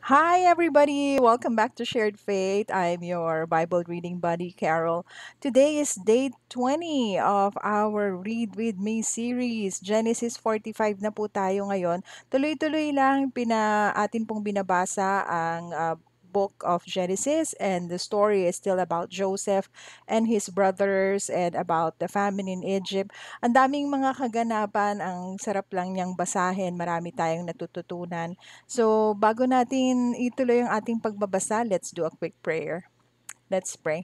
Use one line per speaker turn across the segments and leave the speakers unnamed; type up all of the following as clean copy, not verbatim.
Hi, everybody. Welcome back to Shared Faith. I'm your Bible reading buddy, Carol. Today is day 20 of our Read With Me series. Genesis 45 na po tayo ngayon. Tuloy-tuloy lang atin pong binabasa ang book of Genesis, and the story is still about Joseph and his brothers and about the famine in Egypt. Ang daming mga kaganapan, ang sarap lang niyang basahin. Marami tayong natututunan. So, bago natin ituloy ang ating pagbabasa, let's do a quick prayer. Let's pray.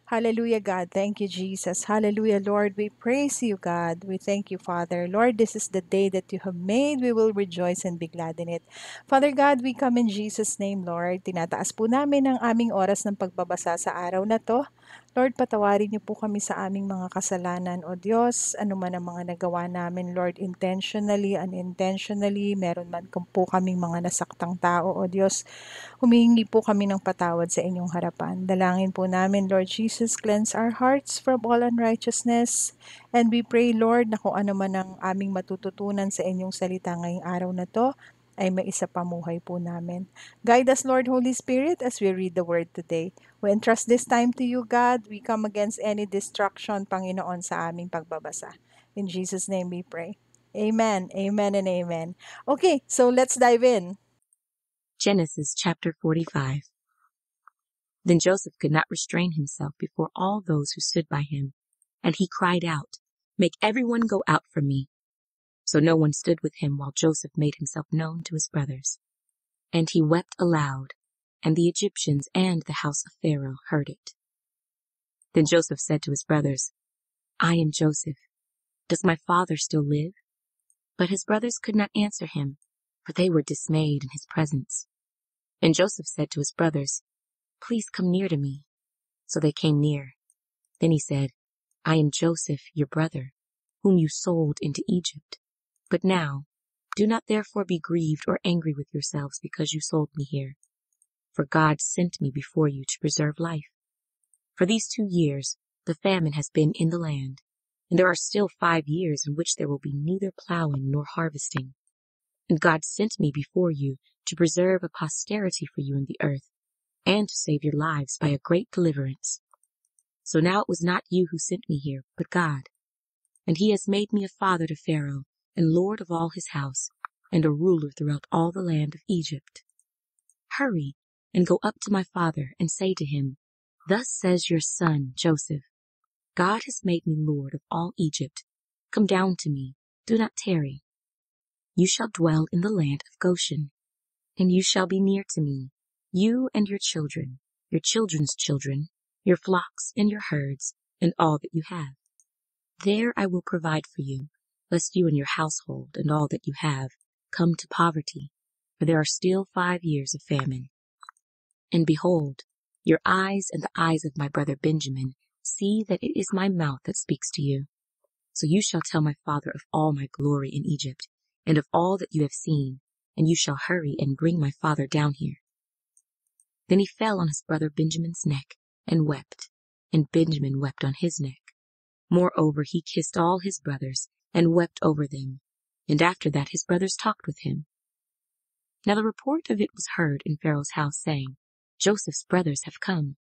Hallelujah, God. Thank you, Jesus. Hallelujah, Lord. We praise you, God. We thank you, Father. Lord, this is the day that you have made. We will rejoice and be glad in it. Father God, we come in Jesus' name, Lord. Tinataas po namin ang aming oras ng pagbabasa sa araw na to. Lord, patawarin niyo po kami sa aming mga kasalanan, O Diyos. Ano man ang mga nagawa namin, Lord, intentionally, unintentionally, meron man po kaming mga nasaktang tao, O Diyos. Humihingi po kami ng patawad sa inyong harapan. Dalangin po namin, Lord Jesus, cleanse our hearts from all unrighteousness. And we pray, Lord, na kung ano man ang aming matututunan sa inyong salita ngayong araw na to, ay maisapamuhay po namin. Guide us, Lord Holy Spirit, as we read the word today. We entrust this time to you, God. We come against any distraction, Panginoon, sa aming pagbabasa. In Jesus' name we pray. Amen, amen, and amen. Okay, so let's dive in.
Genesis chapter 45. Then Joseph could not restrain himself before all those who stood by him, and he cried out, "Make everyone go out from me." So no one stood with him while Joseph made himself known to his brothers. And he wept aloud, and the Egyptians and the house of Pharaoh heard it. Then Joseph said to his brothers, "I am Joseph. Does my father still live?" But his brothers could not answer him, for they were dismayed in his presence. And Joseph said to his brothers, "Please come near to me." So they came near. Then he said, "I am Joseph, your brother, whom you sold into Egypt. But now, do not therefore be grieved or angry with yourselves because you sold me here. For God sent me before you to preserve life. For these 2 years the famine has been in the land, and there are still 5 years in which there will be neither plowing nor harvesting. And God sent me before you to preserve a posterity for you in the earth, and to save your lives by a great deliverance. So now it was not you who sent me here, but God. And he has made me a father to Pharaoh, and lord of all his house, and a ruler throughout all the land of Egypt. Hurry, and go up to my father, and say to him, 'Thus says your son, Joseph, God has made me lord of all Egypt. Come down to me, do not tarry. You shall dwell in the land of Goshen, and you shall be near to me, you and your children's children, your flocks and your herds, and all that you have. There I will provide for you, lest you and your household and all that you have come to poverty, for there are still 5 years of famine. And behold, your eyes and the eyes of my brother Benjamin see that it is my mouth that speaks to you. So you shall tell my father of all my glory in Egypt, and of all that you have seen, and you shall hurry and bring my father down here." Then he fell on his brother Benjamin's neck and wept, and Benjamin wept on his neck. Moreover, he kissed all his brothers and wept over them, and after that his brothers talked with him. Now the report of it was heard in Pharaoh's house, saying, "Joseph's brothers have come."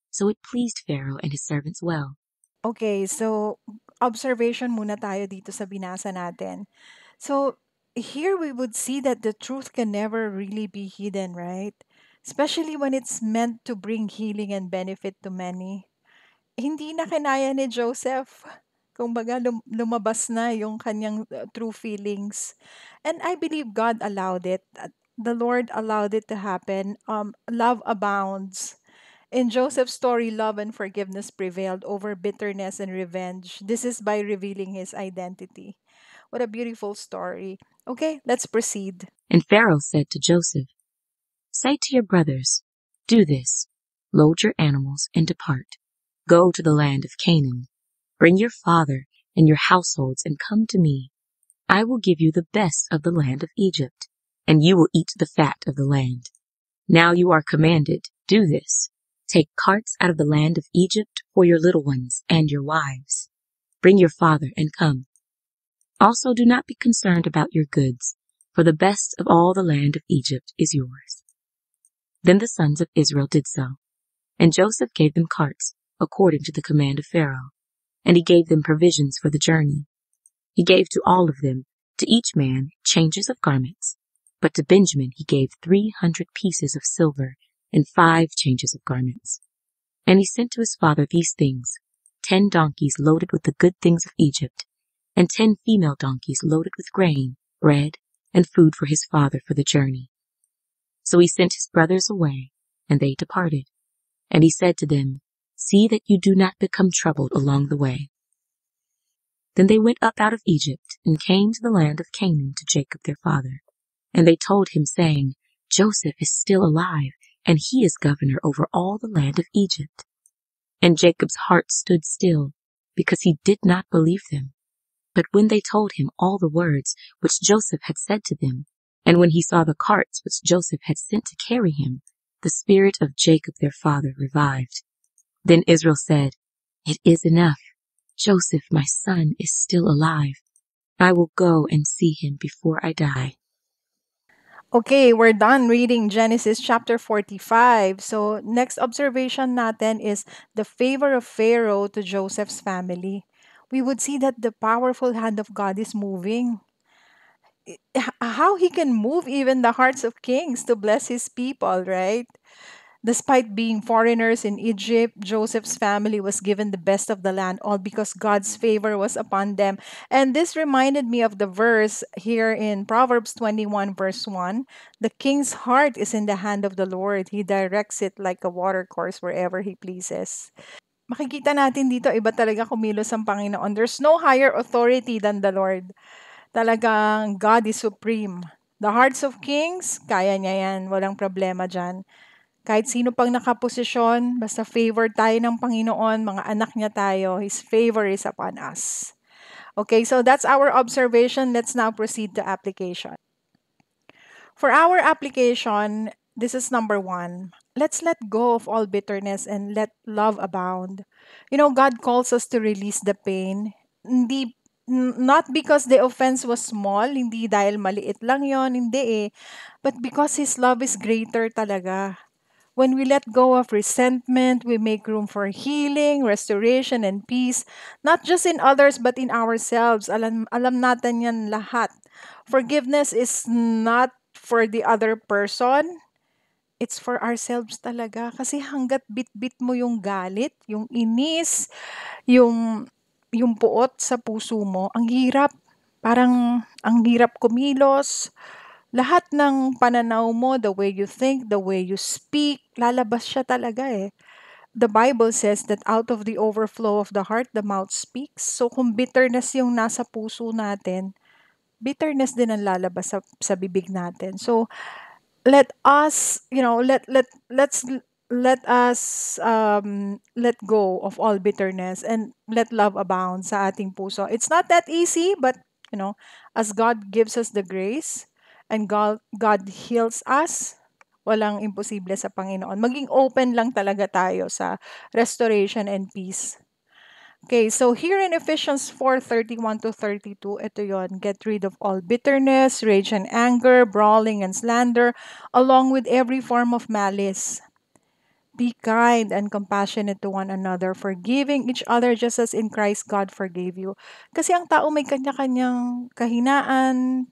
So it pleased Pharaoh and his servants well.
Okay, so observation muna tayo dito sa binasa natin. So here we would see that the truth can never really be hidden, right? Especially when it's meant to bring healing and benefit to many. Hindi na kinaya ni Joseph. Kumbaga lumabas na yung kanyang true feelings. And I believe God allowed it. The Lord allowed it to happen. Love abounds. In Joseph's story, love and forgiveness prevailed over bitterness and revenge. This is by revealing his identity. What a beautiful story. Okay, let's proceed.
And Pharaoh said to Joseph, "Say to your brothers, do this, load your animals and depart. Go to the land of Canaan. Bring your father and your households and come to me. I will give you the best of the land of Egypt, and you will eat the fat of the land. Now you are commanded, do this. Take carts out of the land of Egypt for your little ones and your wives. Bring your father and come. Also do not be concerned about your goods, for the best of all the land of Egypt is yours. Then the sons of Israel did so, and Joseph gave them carts, according to the command of Pharaoh, and he gave them provisions for the journey. He gave to all of them, to each man, changes of garments. But to Benjamin he gave 300 pieces of silver and 5 changes of garments. And he sent to his father these things: 10 donkeys loaded with the good things of Egypt, and 10 female donkeys loaded with grain, bread, and food for his father for the journey. So he sent his brothers away, and they departed. And he said to them, See that you do not become troubled along the way. Then they went up out of Egypt, and came to the land of Canaan to Jacob their father. And they told him, saying, Joseph is still alive, and he is governor over all the land of Egypt. And Jacob's heart stood still, because he did not believe them. But when they told him all the words which Joseph had said to them, and when he saw the carts which Joseph had sent to carry him, the spirit of Jacob their father revived. Then Israel said, It is enough. Joseph, my son, is still alive. I will go and see him before I die.
Okay, we're done reading Genesis chapter 45. So, next observation natin is the favor of Pharaoh to Joseph's family. We would see that the powerful hand of God is moving. How he can move even the hearts of kings to bless his people, right? Despite being foreigners in Egypt, Joseph's family was given the best of the land, all because God's favor was upon them. And this reminded me of the verse here in Proverbs 21, verse 1. The king's heart is in the hand of the Lord. He directs it like a watercourse wherever he pleases. Makikita natin dito, iba talaga kumilos ang Panginoon. There's no higher authority than the Lord. Talagang God is supreme. The hearts of kings, kaya niya yan. Walang problema dyan. Kahit sino pang nakaposisyon, basta favor tayo ng Panginoon, mga anak niya tayo, His favor is upon us. Okay, so that's our observation. Let's now proceed to application. For our application, this is number 1. Let's let go of all bitterness and let love abound. You know, God calls us to release the pain. Not because the offense was small, hindi dahil maliit lang yon, hindi eh. But because His love is greater talaga. When we let go of resentment, we make room for healing, restoration, and peace, not just in others but in ourselves. Alam natin yan lahat. Forgiveness is not for the other person, it's for ourselves talaga. Kasi hanggat bit-bit mo yung galit, yung inis, yung, yung puot sa puso mo, ang hirap. Parang ang hirap kumilos. Lahat ng pananaw mo, the way you think, the way you speak, lalabas siya talaga eh. The Bible says that out of the overflow of the heart, the mouth speaks. So kung bitterness yung nasa puso natin, bitterness din ang lalabas sa bibig natin. So let us, let us let go of all bitterness and let love abound sa ating puso. It's not that easy, but as God gives us the grace and God heals us, walang imposible sa Panginoon. Maging open lang talaga tayo sa restoration and peace. Okay, so here in Ephesians 4:31 to 32, ito yon, get rid of all bitterness, rage and anger, brawling and slander, along with every form of malice. Be kind and compassionate to one another, forgiving each other just as in Christ God forgave you. Kasi ang tao may kanya-kanyang kahinaan,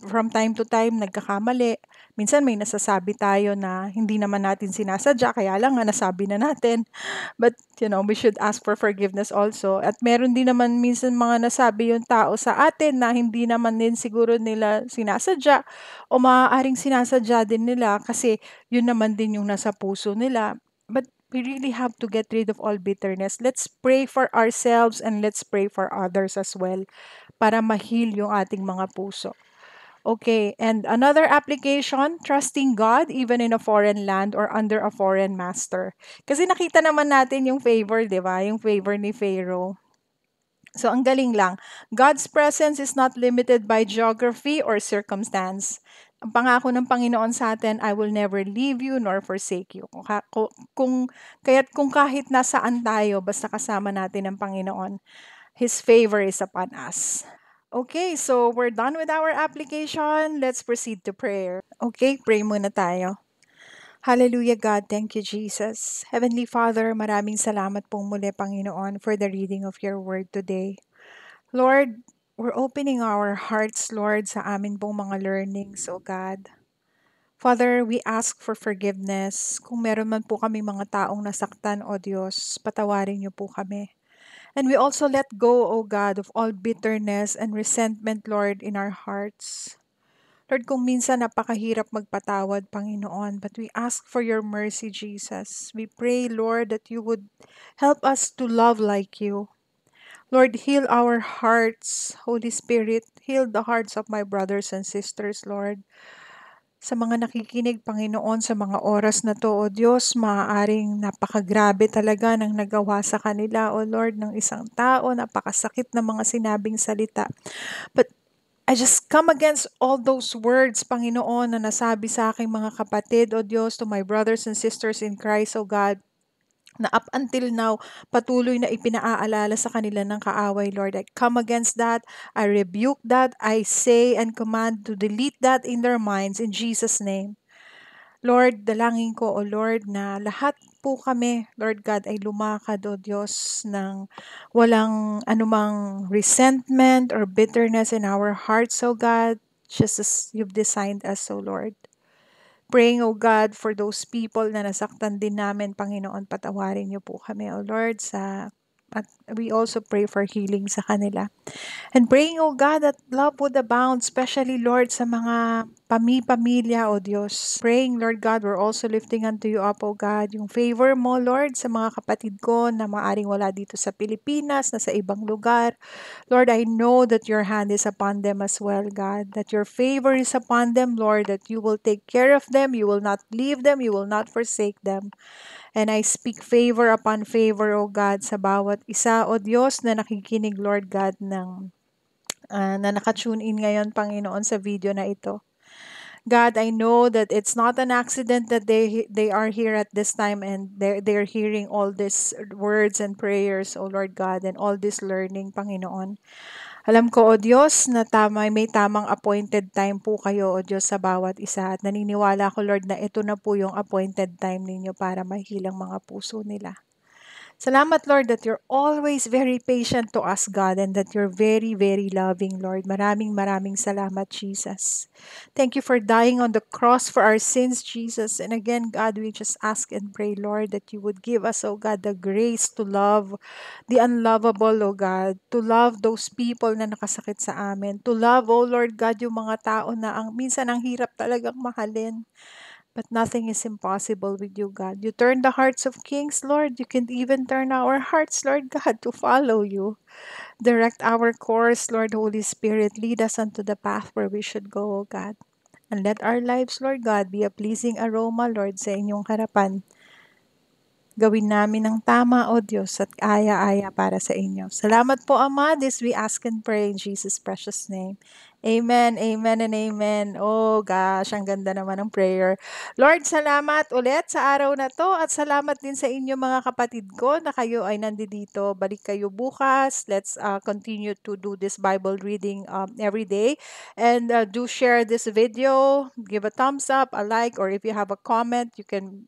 from time to time nagkakamali. Minsan may nasasabi tayo na hindi naman natin sinasadya, kaya lang nga nasabi na natin. But, we should ask for forgiveness also. At meron din naman minsan mga nasabi yung tao sa atin na hindi naman din siguro nila sinasadya o maaaring sinasadya din nila kasi yun naman din yung nasa puso nila. But we really have to get rid of all bitterness. Let's pray for ourselves and let's pray for others as well para ma-heal yung ating mga puso. Okay, and another application, trusting God even in a foreign land or under a foreign master. Kasi nakita naman natin yung favor, di ba? Yung favor ni Pharaoh. So, ang galing lang. God's presence is not limited by geography or circumstance. Ang pangako ng Panginoon sa atin, I will never leave you nor forsake you. Kung kahit nasaan tayo, basta kasama natin ang Panginoon, His favor is upon us. Okay, so we're done with our application. Let's proceed to prayer. Okay, pray muna tayo. Hallelujah, God. Thank you, Jesus. Heavenly Father, maraming salamat pong muli, Panginoon, for the reading of your word today. Lord, we're opening our hearts, Lord, sa amin pong mga learnings, O God. Father, we ask for forgiveness. Kung meron man po kami mga taong nasaktan, O Diyos, patawarin niyo po kami. And we also let go, O God, of all bitterness and resentment, Lord, in our hearts. Lord, kung minsan napakahirap magpatawad, Panginoon, but we ask for your mercy, Jesus. We pray, Lord, that you would help us to love like you. Lord, heal our hearts. Holy Spirit, heal the hearts of my brothers and sisters, Lord. Sa mga nakikinig, Panginoon, sa mga oras na to, O Diyos, maaaring napakagrabe talaga ng nagawa sa kanila, O Lord, ng isang tao, napakasakit ng mga sinabing salita. But I just come against all those words, Panginoon, na nasabi sa aking mga kapatid, O Diyos, to my brothers and sisters in Christ, O God, na up until now, patuloy na ipinaaalala sa kanila ng kaaway, Lord. I come against that. I rebuke that. I say and command to delete that in their minds in Jesus' name. Lord, dalangin ko, O Lord, na lahat po kami, Lord God, ay lumakad, O Diyos, ng walang anumang resentment or bitterness in our hearts, O God, just as you've designed us, O Lord. Praying, O God, for those people na nasaktan din namin, Panginoon, patawarin niyo po kami, O Lord, at we also pray for healing sa kanila. And praying, O God, that love would abound, especially, Lord, sa mga pamilya, O Diyos. Praying, Lord God, we're also lifting unto you up, O God, yung favor mo, Lord, sa mga kapatid ko na maaring wala dito sa Pilipinas, na sa ibang lugar. Lord, I know that your hand is upon them as well, God, that your favor is upon them, Lord, that you will take care of them, you will not leave them, you will not forsake them. And I speak favor upon favor, O God, sa bawat isa, O Diyos, na nakikinig, Lord God, na naka-tune in ngayon, Panginoon, sa video na ito. God, I know that it's not an accident that they are here at this time and they're hearing all these words and prayers, O Lord God, and all this learning, Panginoon. Alam ko, O Diyos, na may tamang appointed time po kayo, O Diyos, sa bawat isa. At naniniwala ko, Lord, na ito na po yung appointed time ninyo para mahilang mga puso nila. Salamat, Lord, that you're always very patient to us, God, and that you're very, very loving, Lord. Maraming salamat, Jesus. Thank you for dying on the cross for our sins, Jesus. And again, God, we just ask and pray, Lord, that you would give us, oh God, the grace to love the unlovable, oh God, to love those people na nakasakit sa amin, to love, oh Lord God, yung mga tao na minsan ang hirap talagang mahalin. But nothing is impossible with you, God. You turn the hearts of kings, Lord. You can even turn our hearts, Lord God, to follow you. Direct our course, Lord Holy Spirit. Lead us unto the path where we should go, O God. And let our lives, Lord God, be a pleasing aroma, Lord, sa inyong harapan. Gawin namin ng tama, O Diyos, at aya-aya para sa inyo. Salamat po, Ama. This we ask and pray in Jesus' precious name. Amen, amen, and amen. Oh gosh, ang ganda naman ng prayer. Lord, salamat ulit sa araw na to at salamat din sa inyo mga kapatid ko na kayo ay nandito. Balik kayo bukas. Let's continue to do this Bible reading every day. And do share this video. Give a thumbs up, a like, or if you have a comment, you can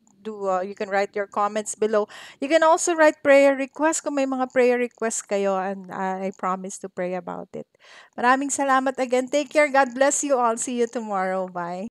write your comments below. You can also write prayer requests kung may mga prayer requests kayo, and I promise to pray about it. Maraming salamat again. Take care. God bless you all. See you tomorrow. Bye.